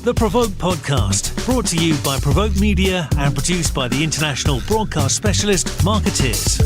The PRovoke Podcast, brought to you by PRovoke Media and produced by the international broadcast specialist Marketeers.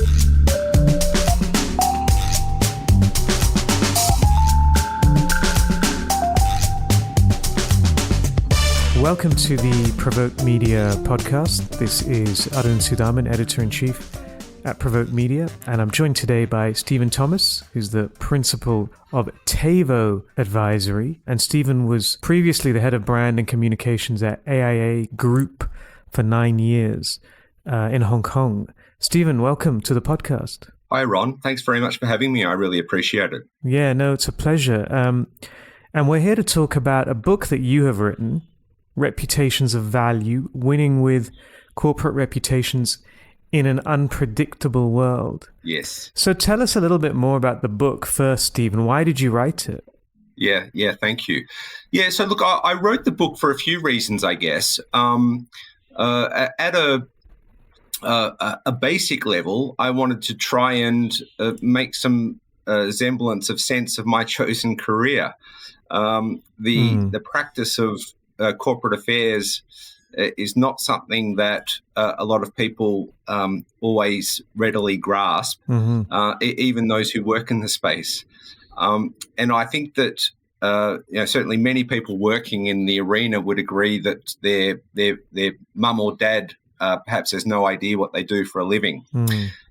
Welcome to the PRovoke Media podcast. This is Arun Sudhaman, Editor-in-Chief at PRovoke Media, and I'm joined today by Stephen Thomas, who's the principal of Tavo Advisory. And Stephen was previously the head of brand and communications at AIA Group for 9 years in Hong Kong. Stephen, welcome to the podcast. Hi, Ron. Thanks very much for having me. I really appreciate it. Yeah, no, it's a pleasure. And we're here to talk about a book that you have written, Reputations of Value, Winning with Corporate Reputations in an Unpredictable World. Yes. So tell us a little bit more about the book first, Stephen. Why did you write it? Yeah, thank you. Yeah, so look, I wrote the book for a few reasons, I guess. At a basic level, I wanted to try and make some semblance of sense of my chosen career. The practice of corporate affairs is not something that a lot of people always readily grasp, even those who work in the space. And I think that certainly many people working in the arena would agree that their mum or dad perhaps has no idea what they do for a living.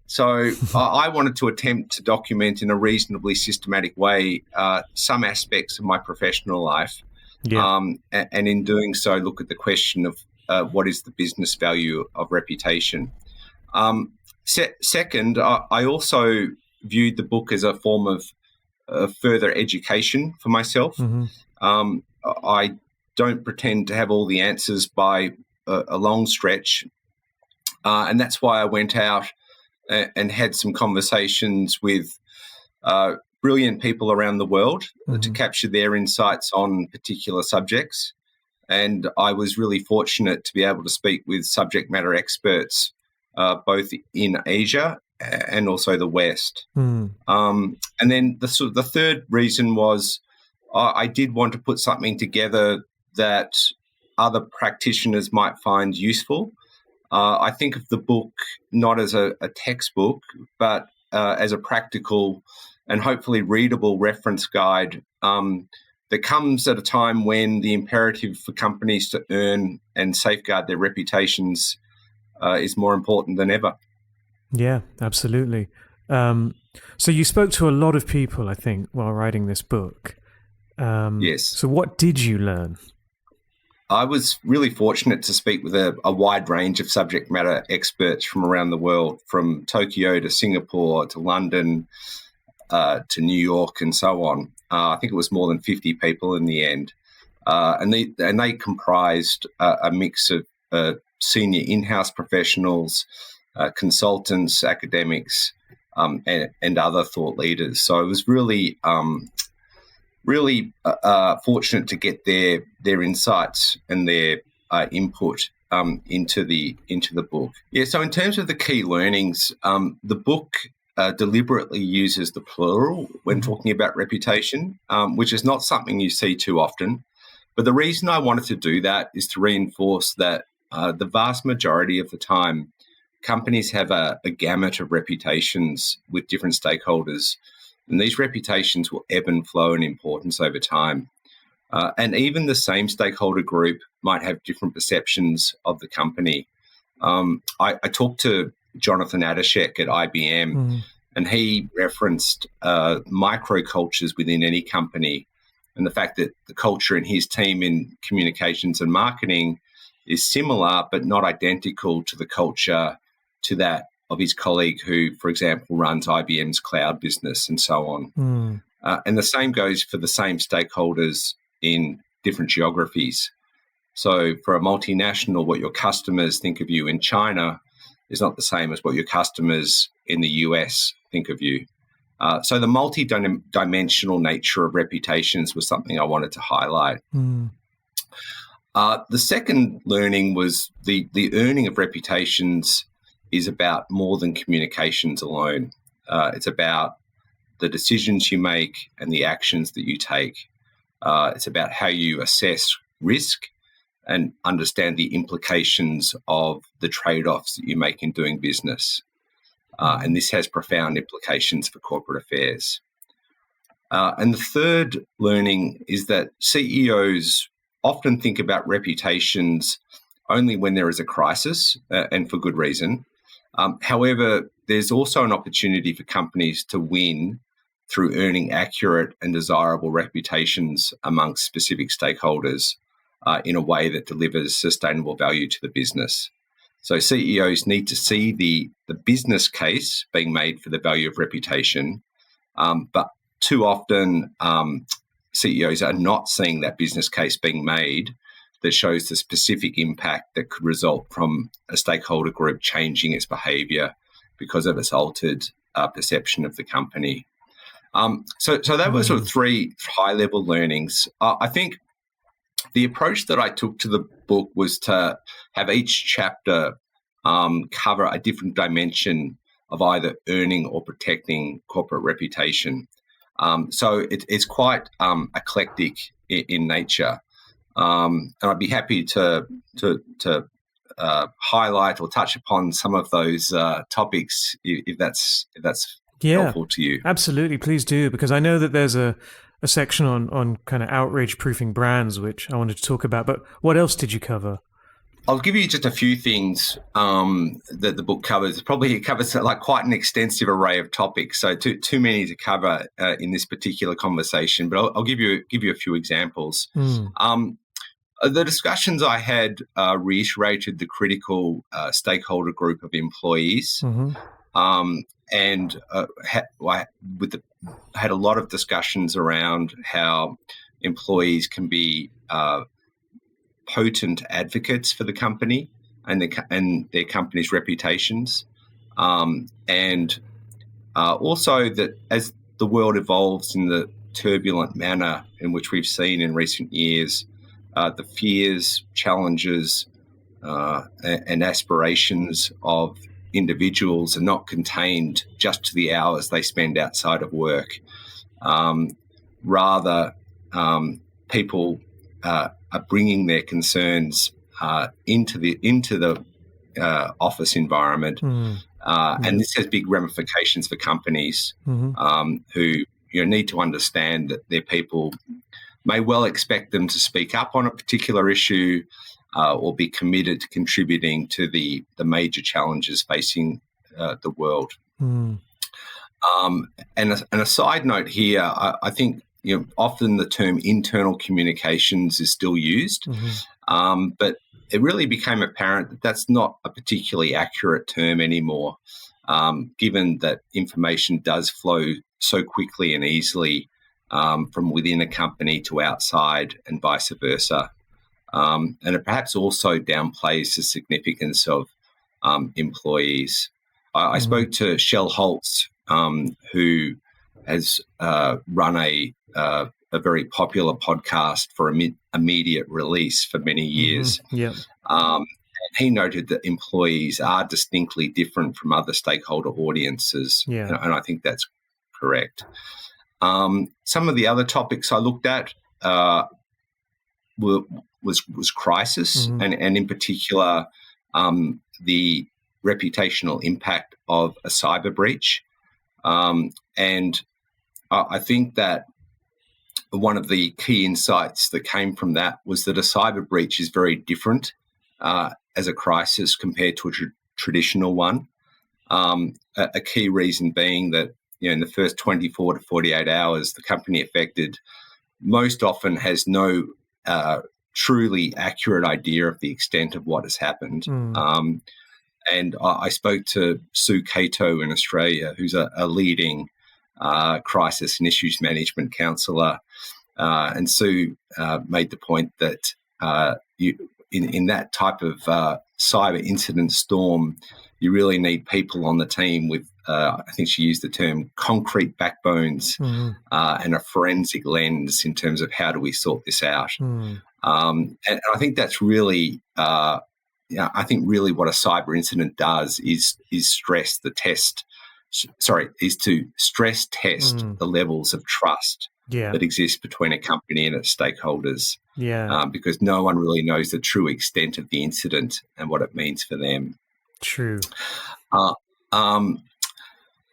So I wanted to attempt to document in a reasonably systematic way some aspects of my professional life. Yeah. And in doing so, look at the question of what is the business value of reputation. Second, I also viewed the book as a form of further education for myself. I don't pretend to have all the answers by a long stretch, and that's why I went out and had some conversations with brilliant people around the world to capture their insights on particular subjects. And I was really fortunate to be able to speak with subject matter experts, both in Asia and also the West. And then the third reason was I did want to put something together that other practitioners might find useful. I think of the book not as a textbook, but as a practical and hopefully readable reference guide that comes at a time when the imperative for companies to earn and safeguard their reputations is more important than ever. Yeah, absolutely. So you spoke to a lot of people, I think, while writing this book. Yes. So what did you learn? I was really fortunate to speak with a wide range of subject matter experts from around the world, from Tokyo to Singapore to London to New York and so on. I think it was more than 50 people in the end. And they comprised a mix of senior in-house professionals, consultants, academics, and other thought leaders. So I was really fortunate to get their insights and their input into the book. Yeah. So in terms of the key learnings, the book deliberately uses the plural when talking about reputation, which is not something you see too often. But the reason I wanted to do that is to reinforce that the vast majority of the time, companies have a gamut of reputations with different stakeholders, and these reputations will ebb and flow in importance over time. And even the same stakeholder group might have different perceptions of the company. I talked to Jonathan Adashek at IBM, and he referenced microcultures within any company, and the fact that the culture in his team in communications and marketing is similar but not identical to the culture to that of his colleague who, for example, runs IBM's cloud business and so on. And the same goes for the same stakeholders in different geographies. So for a multinational, what your customers think of you in China is not the same as what your customers in the US think of you. So the multi-dimensional nature of reputations was something I wanted to highlight. The second learning was the earning of reputations is about more than communications alone. It's about the decisions you make and the actions that you take. It's about how you assess risk and understand the implications of the trade-offs that you make in doing business. And this has profound implications for corporate affairs. And the third learning is that CEOs often think about reputations only when there is a crisis, and for good reason. However, there's also an opportunity for companies to win through earning accurate and desirable reputations amongst specific stakeholders in a way that delivers sustainable value to the business. So CEOs need to see the business case being made for the value of reputation, but too often CEOs are not seeing that business case being made that shows the specific impact that could result from a stakeholder group changing its behaviour because of its altered perception of the company. So that was sort of three high-level learnings. I think the approach that I took to the book was to have each chapter cover a different dimension of either earning or protecting corporate reputation. So it's quite eclectic in nature, and I'd be happy to highlight or touch upon some of those topics if that's helpful to you. Absolutely, please do, because I know that there's a section on kind of outrage-proofing brands, which I wanted to talk about. But what else did you cover? I'll give you just a few things that the book covers. Probably it covers like quite an extensive array of topics, so too many to cover in this particular conversation. But I'll give you a few examples. The discussions I had reiterated the critical stakeholder group of employees, and had a lot of discussions around how employees can be potent advocates for the company and their company's reputations, and also that as the world evolves in the turbulent manner in which we've seen in recent years, the fears, challenges, and aspirations of individuals are not contained just to the hours they spend outside of work. Rather, people are bringing their concerns into the office environment, and this has big ramifications for companies who need to understand that their people may well expect them to speak up on a particular issue or be committed to contributing to the major challenges facing the world. And a side note here, I think often the term internal communications is still used, but it really became apparent that that's not a particularly accurate term anymore, given that information does flow so quickly and easily from within a company to outside and vice versa. And it perhaps also downplays the significance of employees. I spoke to Shell Holtz, who has run a very popular podcast for immediate release for many years. And he noted that employees are distinctly different from other stakeholder audiences, and I think that's correct. Some of the other topics I looked at was crisis, and in particular the reputational impact of a cyber breach. And I think that one of the key insights that came from that was that a cyber breach is very different as a crisis compared to a traditional one. A key reason being that in the first 24 to 48 hours, the company affected most often has no truly accurate idea of the extent of what has happened. And I spoke to Sue Cato in Australia, who's a leading crisis and issues management counsellor. And Sue made the point that in that type of cyber incident storm, you really need people on the team with, I think she used the term, concrete backbones and a forensic lens in terms of how do we sort this out. And I think that's really, I think really what a cyber incident does is stress the test. Is to stress test the levels of trust Yeah. that exists between a company and its stakeholders. Yeah. Because no one really knows the true extent of the incident and what it means for them. True.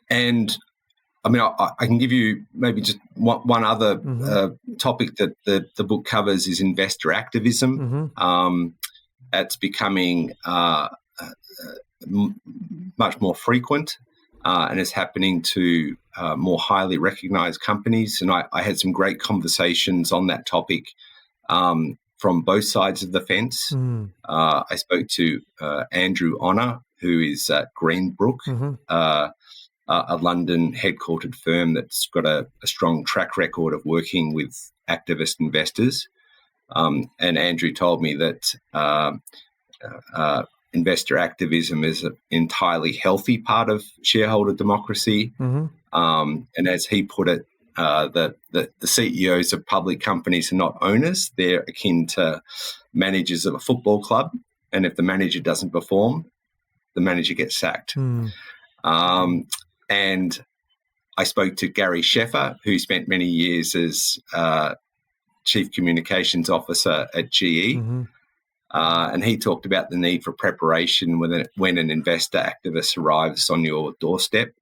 And I mean, I can give you maybe just one other topic that the book covers is investor activism. It's becoming much more frequent and is happening to more highly recognised companies. And I had some great conversations on that topic from both sides of the fence. I spoke to Andrew Honor, who is at Greenbrook, a London headquartered firm that's got a strong track record of working with activist investors. And Andrew told me that investor activism is an entirely healthy part of shareholder democracy. And as he put it, the CEOs of public companies are not owners. They're akin to managers of a football club. And if the manager doesn't perform, the manager gets sacked. And I spoke to Gary Sheffer, who spent many years as Chief Communications Officer at GE. And he talked about the need for preparation when an investor activist arrives on your doorstep,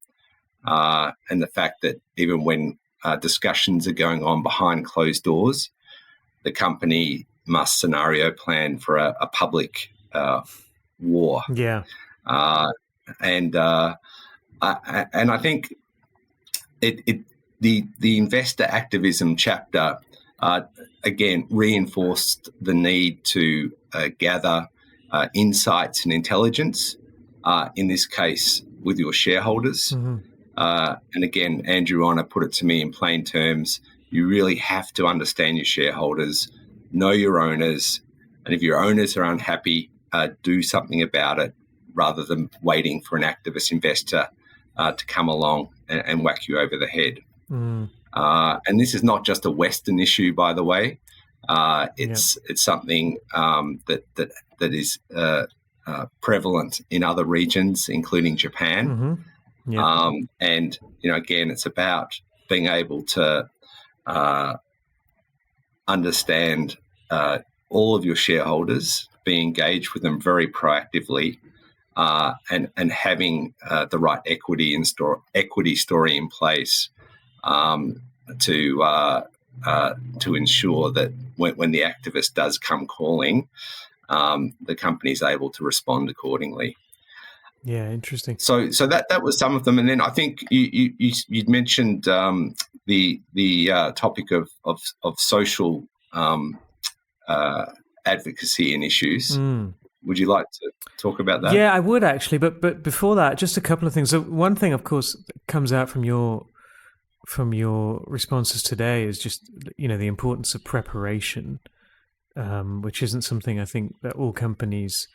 and the fact that even when discussions are going on behind closed doors, the company must scenario plan for a public war. Yeah. And I think the investor activism chapter again reinforced the need to gather insights and intelligence. In this case, with your shareholders. And again, Andrew Honor put it to me in plain terms: you really have to understand your shareholders, know your owners, and if your owners are unhappy, do something about it, rather than waiting for an activist investor to come along and whack you over the head. And this is not just a Western issue, by the way. It's something that is prevalent in other regions, including Japan. And again, it's about being able to understand all of your shareholders, be engaged with them very proactively, and having the right equity story in place to ensure that when the activist does come calling, the company is able to respond accordingly. Yeah, interesting. So that was some of them, and then I think you'd mentioned the topic of social advocacy and issues. Would you like to talk about that? Yeah, I would actually, but before that, just a couple of things. So one thing, of course, that comes out from your responses today is just the importance of preparation, which isn't something I think that all companies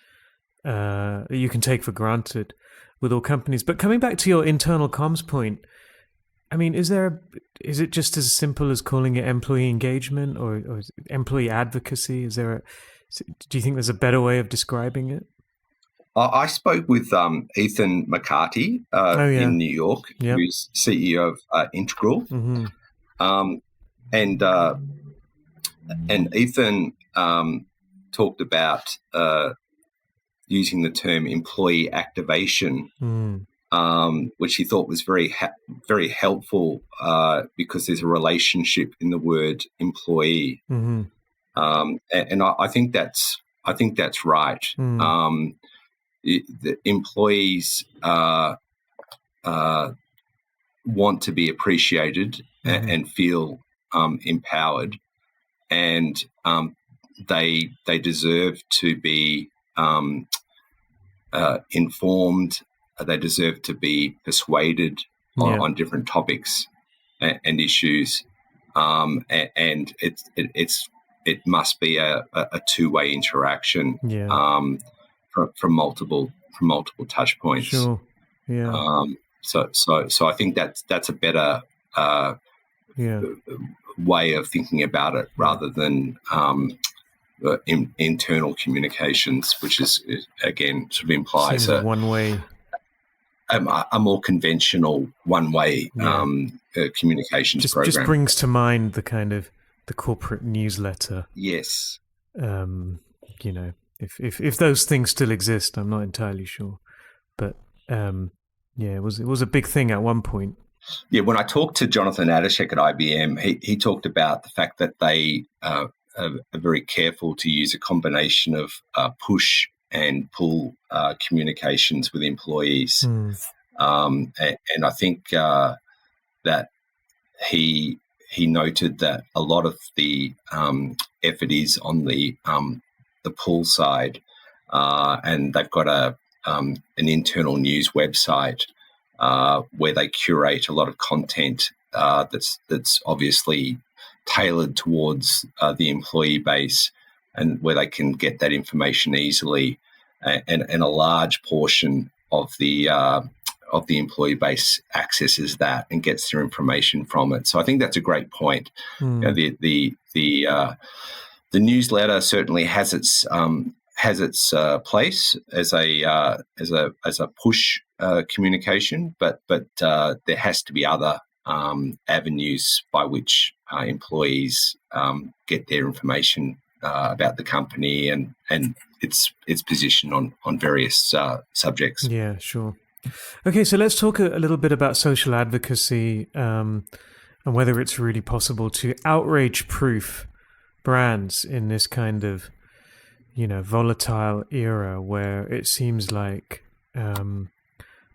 you can take for granted with all companies. But coming back to your internal comms point, I mean, is it just as simple as calling it employee engagement or employee advocacy? Do you think there's a better way of describing it? I spoke with Ethan McCarty in New York, who's CEO of Integral, and Ethan talked about using the term employee activation, which he thought was very helpful because there's a relationship in the word employee, and I think that's right. The employees want to be appreciated and feel empowered, and they deserve to be informed. They deserve to be persuaded on different topics and issues, and it must be a two-way interaction. From multiple touch points. Sure. Yeah. So I think that's a better way of thinking about it, rather than internal communications, which is again sort of implies one way, a more conventional one way communications program. Just brings to mind the kind of the corporate newsletter. Yes. If those things still exist, I'm not entirely sure, but it was a big thing at one point. Yeah, when I talked to Jonathan Adashek at IBM, he talked about the fact that they are very careful to use a combination of push and pull communications with employees. And I think that he noted that a lot of the effort is on the pull side, and they've got an internal news website where they curate a lot of content that's obviously tailored towards the employee base, and where they can get that information easily, and a large portion of the employee base accesses that and gets their information from it. So I think that's a great point. The newsletter certainly has its place as a push communication, but there has to be other avenues by which employees get their information about the company and its position on various subjects. Yeah, sure. Okay, so let's talk a little bit about social advocacy and whether it's really possible to outrage-proof brands in this kind of, volatile era where it seems like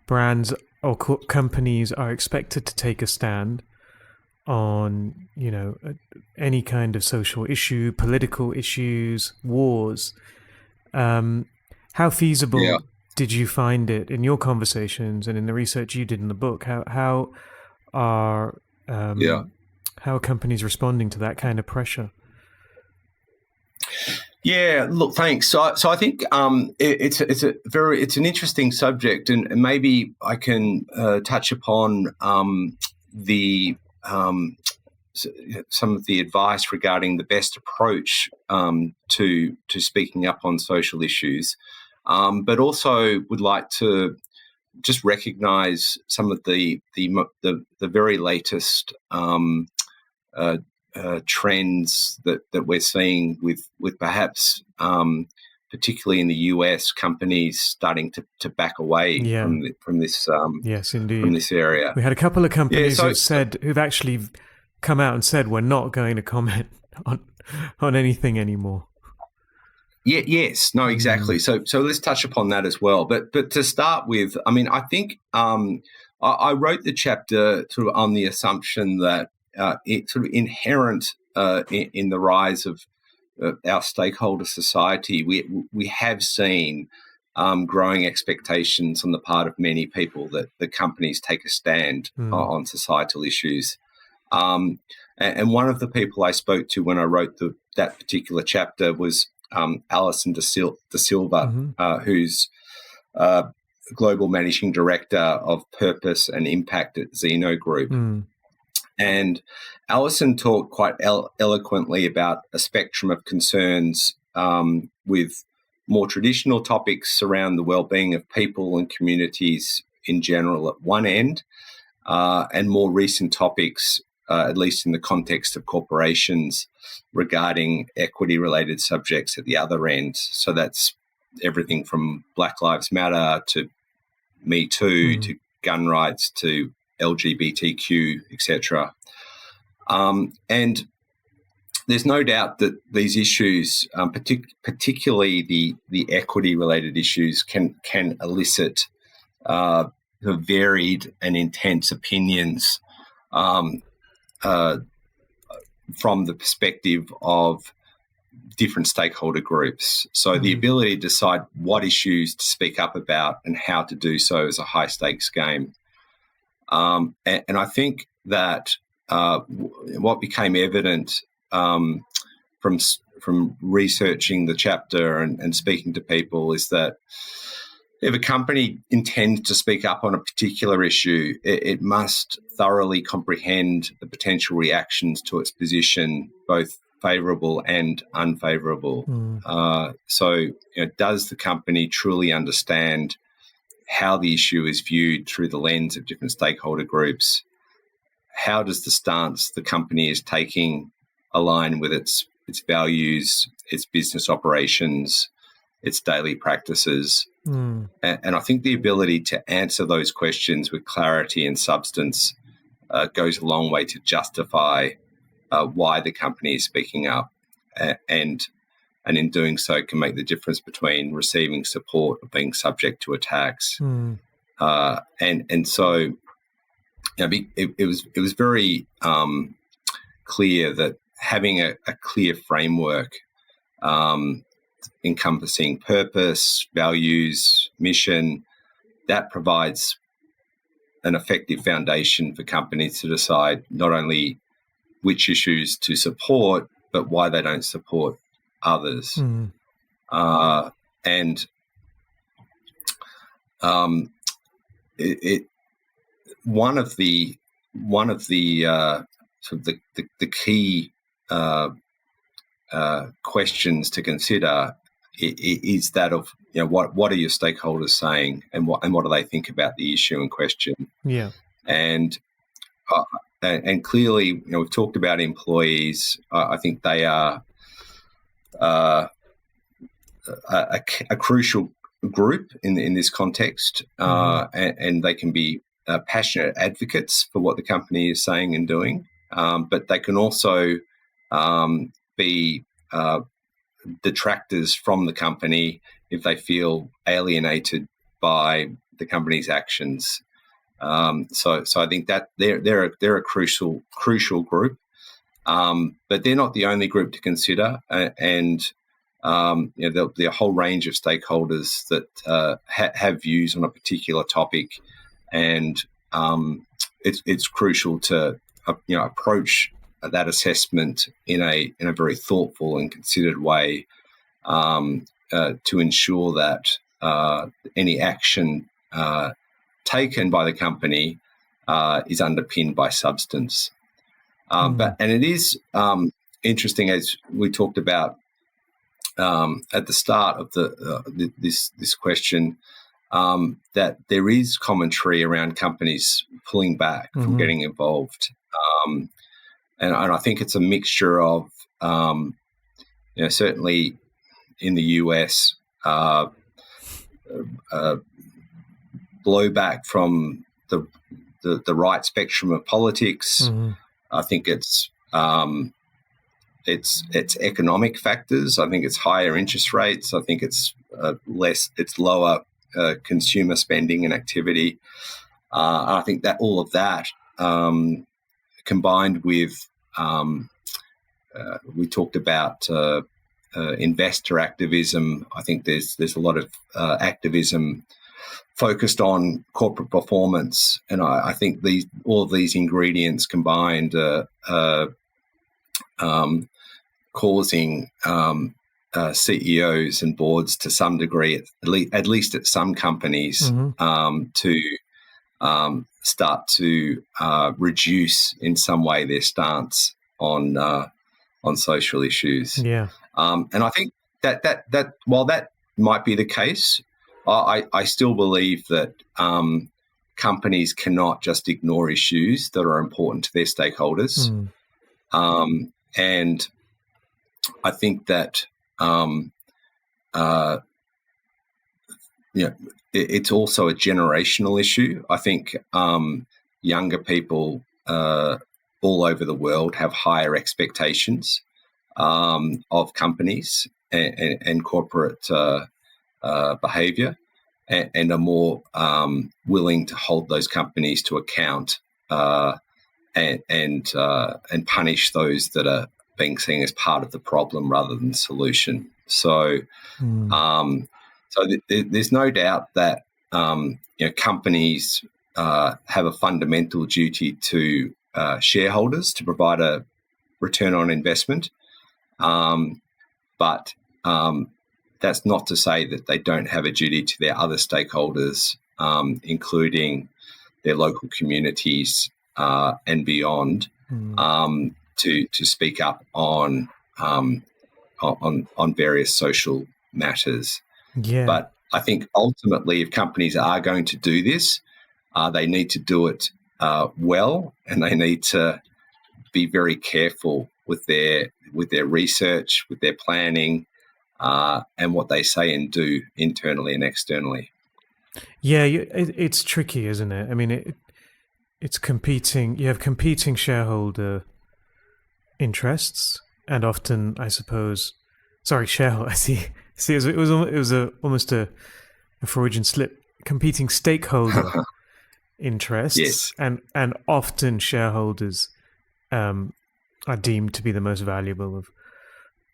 brands or companies are expected to take a stand on, any kind of social issue, political issues, wars. How feasible did you find it in your conversations and in the research you did in the book? How are companies responding to that kind of pressure? Yeah, look, thanks. So I think it's an interesting subject, and maybe I can touch upon some of the advice regarding the best approach to speaking up on social issues, but also would like to just recognise some of the very latest trends that we're seeing with perhaps particularly in the US, companies starting to back away from this. Yes, indeed. From this area. We had a couple of companies who've actually come out and said we're not going to comment on anything anymore. Yeah. Yes. No. Exactly. So let's touch upon that as well. But to start with, I mean, I think I wrote the chapter sort of on the assumption that it's sort of inherent in the rise of our stakeholder society. We have seen growing expectations on the part of many people that the companies take a stand on societal issues. And one of the people I spoke to when I wrote that particular chapter was Alison De Silva, who's Global Managing Director of Purpose and Impact at Zeno Group. And Alison talked quite eloquently about a spectrum of concerns with more traditional topics around the well-being of people and communities in general at one end, and more recent topics, at least in the context of corporations, regarding equity-related subjects at the other end. So that's everything from Black Lives Matter to Me Too to gun rights to LGBTQ, etc. And there's no doubt that these issues, particularly the equity-related issues, can elicit varied and intense opinions from the perspective of different stakeholder groups. So the ability to decide what issues to speak up about and how to do so is a high-stakes game. And I think that what became evident from researching the chapter and speaking to people is that if a company intends to speak up on a particular issue, it must thoroughly comprehend the potential reactions to its position, both favourable and unfavourable. So, does the company truly understand how the issue is viewed through the lens of different stakeholder groups? how does the stance the company is taking align with its values, its business operations, its daily practices? And I think the ability to answer those questions with clarity and substance goes a long way to justify why the company is speaking up, and in doing so can make the difference between receiving support or being subject to attacks. And so, it was very clear that having a clear framework encompassing purpose, values, mission, that provides an effective foundation for companies to decide not only which issues to support, but why they don't support others. One of the sort of the key questions to consider is that of what are your stakeholders saying, and what do they think about the issue in question? Yeah, and clearly, we've talked about employees. I think they are a crucial group in this context, and they can be passionate advocates for what the company is saying and doing, but they can also be detractors from the company if they feel alienated by the company's actions. So I think that they're a crucial group, but they're not the only group to consider. And there'll be a whole range of stakeholders that have views on a particular topic, and it's crucial to approach that assessment in a very thoughtful and considered way, to ensure that any action taken by the company is underpinned by substance. And it is interesting, as we talked about at the start of this question, that there is commentary around companies pulling back from getting involved. And I think it's a mixture of, certainly in the US, blowback from the right spectrum of politics. I think it's economic factors. I think it's higher interest rates. I think it's lower consumer spending and activity. I think that all of that, combined with we talked about investor activism. I think there's a lot of activism focused on corporate performance, and I think all of these ingredients combined causing CEOs and boards to some degree, at least at some companies, to start to reduce in some way their stance on social issues. Yeah, and I think that while that might be the case, I still believe that companies cannot just ignore issues that are important to their stakeholders. And I think that it's also a generational issue. I think younger people all over the world have higher expectations of companies and corporate behaviour, and are more willing to hold those companies to account and punish those that are being seen as part of the problem rather than the solution. So, there's no doubt that companies have a fundamental duty to shareholders to provide a return on investment, but that's not to say that they don't have a duty to their other stakeholders, including their local communities and beyond, to speak up on various social matters. Yeah. But I think ultimately, if companies are going to do this, they need to do it well, and they need to be very careful with their research, with their planning, and what they say and do internally and externally. Yeah, it's tricky, isn't it? I mean, it's competing. You have competing shareholder interests, and often, I suppose, shareholder. I see. It was almost a Freudian slip. Competing stakeholder interests, yes, and often shareholders are deemed to be the most valuable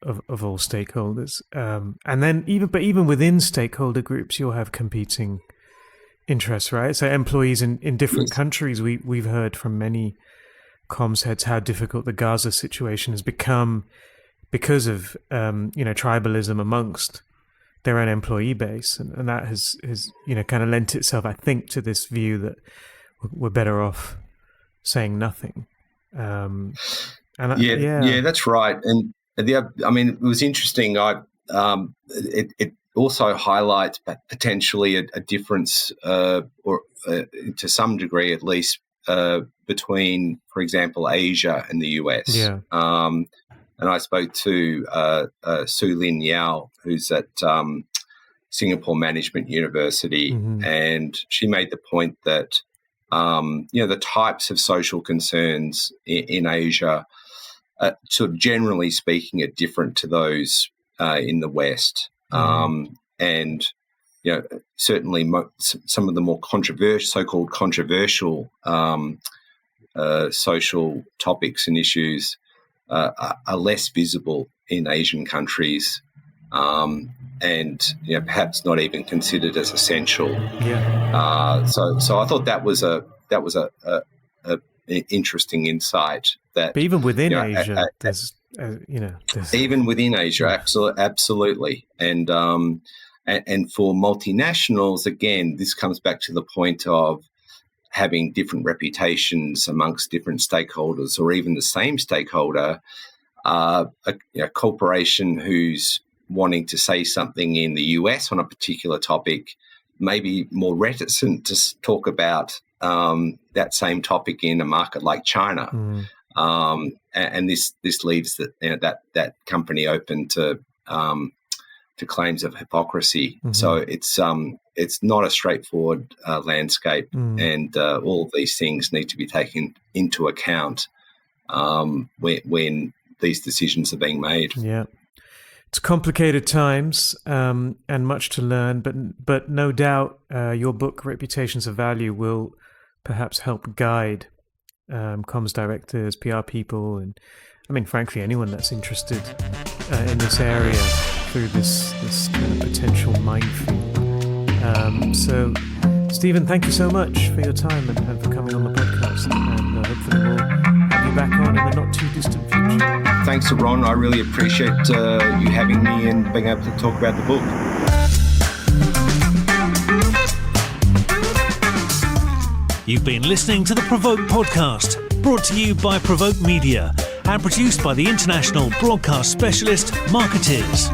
of all stakeholders. And then even within stakeholder groups, you'll have competing interests, right? So employees in different countries, we've heard from many comms heads how difficult the Gaza situation has become because of tribalism amongst their own employee base, and that has kind of lent itself, I think, to this view that we're better off saying nothing. Yeah, that's right. And it was interesting. It also highlights potentially a difference, or to some degree at least, between, for example, Asia and the US. Yeah. And I spoke to Su Lin Yao, who's at Singapore Management University, and she made the point that the types of social concerns in Asia, sort of generally speaking, are different to those in the West. And certainly some of the more so-called controversial social topics and issues are less visible in Asian countries, and perhaps not even considered as essential. Yeah. So I thought that was an interesting insight. That, but even within Asia, there's even within Asia, absolutely, and for multinationals, again, this comes back to the point of having different reputations amongst different stakeholders, or even the same stakeholder. A corporation who's wanting to say something in the US on a particular topic may be more reticent to talk about that same topic in a market like China. And this leaves that company open to claims of hypocrisy. So it's not a straightforward landscape, and all of these things need to be taken into account when these decisions are being made. Yeah, it's complicated times, and much to learn. But no doubt, your book, Reputations of Value, will perhaps help guide comms directors, PR people, and frankly, anyone that's interested in this area through this kind of potential minefield. So, Stephen, thank you so much for your time and for coming on the podcast. And hopefully we'll have you back on in the not too distant future. Thanks, Ron. I really appreciate you having me and being able to talk about the book. You've been listening to the PRovoke podcast, brought to you by PRovoke Media and produced by the international broadcast specialist Marketeers.